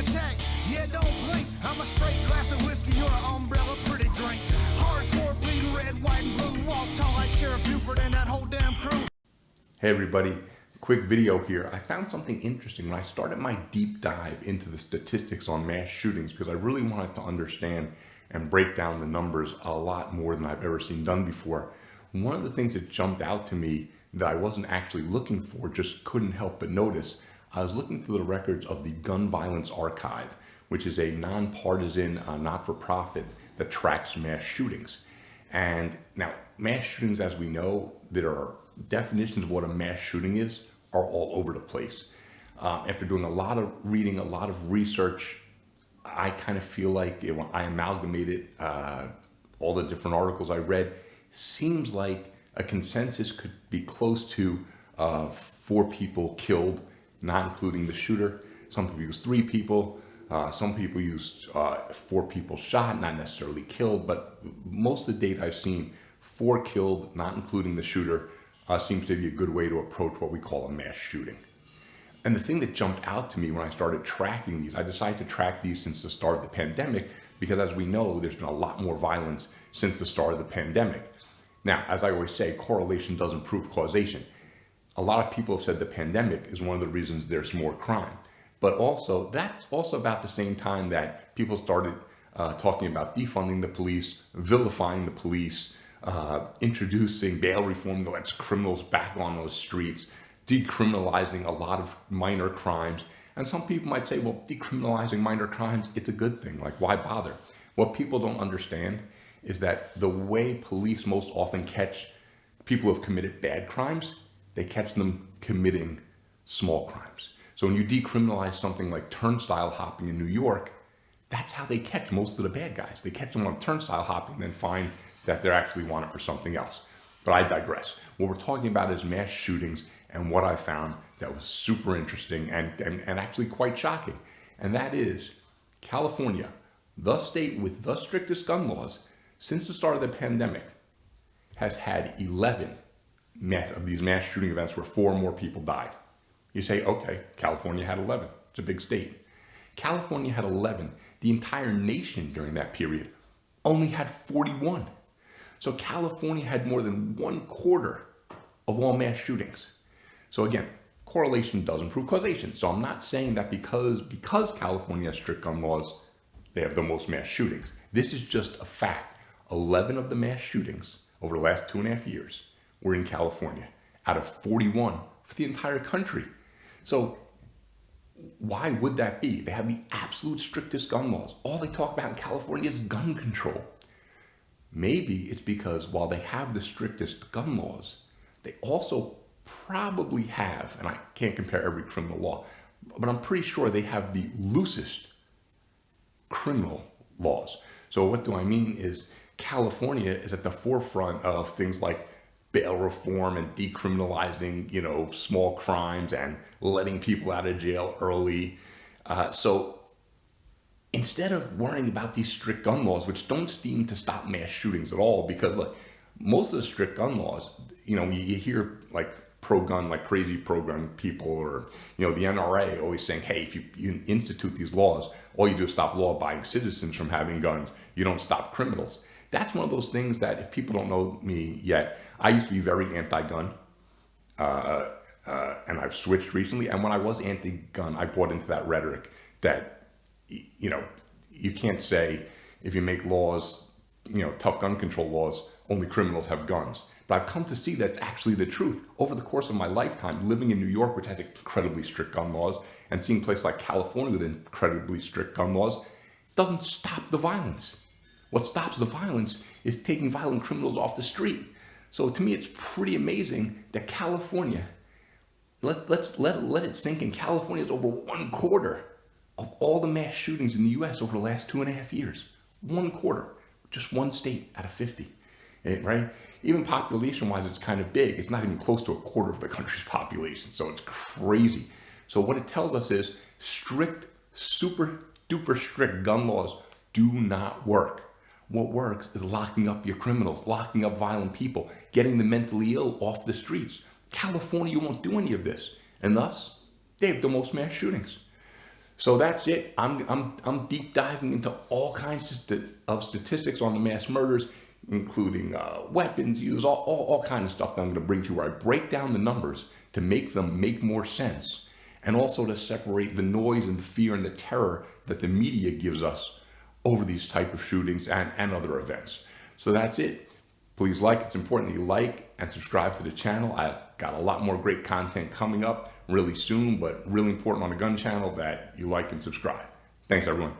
attack. Yeah, don't blink. I'm a straight glass of whiskey, you're an umbrella pretty drink. Hardcore bleeding red, white, and blue. Walk tall like Sheriff Buford and that whole damn crew. Hey everybody, quick video here. I found something interesting when I started my deep dive into the statistics on mass shootings because I really wanted to understand and break down the numbers a lot more than I've ever seen done before. One of the things that jumped out to me that I wasn't actually looking for, just couldn't help but notice, I was looking through the records of the Gun Violence Archive, which is a nonpartisan, not-for-profit that tracks mass shootings. And now, mass shootings, as we know, there are definitions of what a mass shooting is are all over the place. After doing a lot of reading, a lot of research, I kind of feel like I amalgamated all the different articles I read. Seems like a consensus could be close to 4 people killed, not including the shooter. Some people use 3 people. Some people use 4 people shot, not necessarily killed, but most of the data I've seen, 4 killed, not including the shooter, seems to be a good way to approach what we call a mass shooting. And the thing that jumped out to me when I started tracking these, I decided to track these since the start of the pandemic, because as we know, there's been a lot more violence since the start of the pandemic. Now, as I always say, correlation doesn't prove causation. A lot of people have said the pandemic is one of the reasons there's more crime. But also, that's also about the same time that people started talking about defunding the police, vilifying the police, introducing bail reform that lets criminals back on those streets, decriminalizing a lot of minor crimes. And some people might say, well, decriminalizing minor crimes, it's a good thing. Like, why bother? What people don't understand is that the way police most often catch people who have committed bad crimes, they catch them committing small crimes. So when you decriminalize something like turnstile hopping in New York, that's how they catch most of the bad guys. They catch them on turnstile hopping and then find that they're actually wanted for something else. But I digress. What we're talking about is mass shootings and what I found that was super interesting and actually quite shocking. And that is California, the state with the strictest gun laws since the start of the pandemic, has had 11 of these mass shooting events where 4 more people died. You say, okay, California had 11. It's a big state. California had 11. The entire nation during that period only had 41. So California had more than 1/4 of all mass shootings. So again, correlation doesn't prove causation. So I'm not saying that because California has strict gun laws, they have the most mass shootings. This is just a fact. 11 of the mass shootings over the last 2.5 years were in California out of 41 for the entire country. So why would that be? They have the absolute strictest gun laws. All they talk about in California is gun control. Maybe it's because while they have the strictest gun laws, they also probably have, and I can't compare every criminal law, but I'm pretty sure they have the loosest criminal laws. So what do I mean is California is at the forefront of things like bail reform and decriminalizing, small crimes and letting people out of jail early. So instead of worrying about these strict gun laws, which don't seem to stop mass shootings at all, because look, most of the strict gun laws, you hear like pro-gun, like crazy pro-gun people, or, the NRA always saying, hey, if you institute these laws, all you do is stop law-abiding citizens from having guns. You don't stop criminals. That's one of those things that if people don't know me yet, I used to be very anti-gun, and I've switched recently. And when I was anti-gun, I bought into that rhetoric that, you can't say if you make laws, tough gun control laws, only criminals have guns. But I've come to see that's actually the truth. Over the course of my lifetime, living in New York, which has incredibly strict gun laws, and seeing places like California with incredibly strict gun laws, doesn't stop the violence. What stops the violence is taking violent criminals off the street. So to me, it's pretty amazing that California, let it sink in, California is over 1/4 of all the mass shootings in the US over the last 2.5 years. 1/4, just one state out of 50, right? Even population-wise, it's kind of big. It's not even close to 1/4 of the country's population, so it's crazy. So what it tells us is strict, super duper strict gun laws do not work. What works is locking up your criminals, locking up violent people, getting the mentally ill off the streets. California won't do any of this, and thus, they have the most mass shootings. So that's it. I'm deep diving into all kinds of statistics on the mass murders, including weapons use, all kinds of stuff that I'm going to bring to you, where I break down the numbers to make them make more sense, and also to separate the noise and the fear and the terror that the media gives us over these type of shootings and other events. So that's it. Please like. It's important that you like and subscribe to the channel. I've got a lot more great content coming up really soon, but really important on the gun channel that you like and subscribe. Thanks, everyone.